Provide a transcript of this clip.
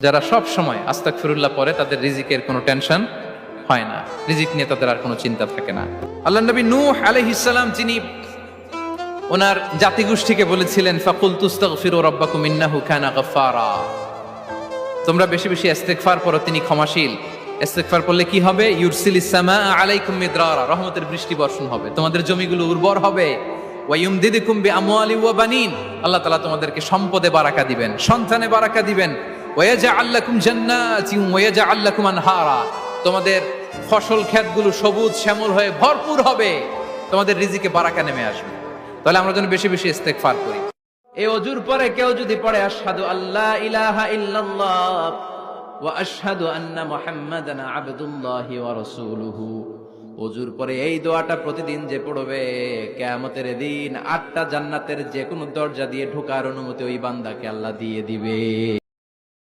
যারা সব সময় আস্তাগফিরুল্লাহ পড়ে তাদের রিজিকের কোনো টেনশন হয় না, রিজিক নিয়ে তাদের আর কোনো চিন্তা থাকে না। আল্লাহ নবী নূহ আলাইহিস সালাম যিনি ওনার জাতিগোষ্ঠীকে বলেছিলেন ফাকুল তুস্তাগফিরু রাব্বাকুম ইন্নাহু কানা গাফফারা, তোমরা বেশি বেশি ইস্তেগফার করো, তিনি ক্ষমাশীল। ইস্তেগফার করলে কি হবে? ইউরসিলিস সামা আলাইকুম মিদরারা, রহমতের বৃষ্টি বর্ষণ হবে, তোমাদের জমিগুলো উর্বর হবে। ওয়া ইউমদিদুকুম বিআমওয়ালি ওয়া বানিন, আল্লাহ তাআলা তোমাদেরকে সম্পদে বারাকা দিবেন, সন্তানে বারাকা দিবেন। ওয়া ইয়াজআল লাকুম জান্নাতিন ওয়া ইয়াজআল লাকুম আনহারা, তোমাদের ফসল ক্ষেতগুলো সবুজ শ্যামল হয়ে ভরপুর হবে, তোমাদের রিজিকে বারাকা নেমে আসবে। তাহলে আমরা যেন বেশি বেশি ইস্তেগফার করি। এই অজুর পরে কেউ যদি পড়ে আশহাদু আল্লা ইলাহা ইল্লাল্লাহ ওয়া আশহাদু আন্না মুহাম্মাদান আবদুল্লাহি ওয়া রাসূলুহু, অজুর পরে এই দোয়াটা প্রতিদিন যে পড়বে, কিয়ামতের দিন 8টা জান্নাতের যে কোনো দরজা দিয়ে ঢোকার অনুমতি ওই বান্দাকে আল্লাহ দিয়ে দিবে।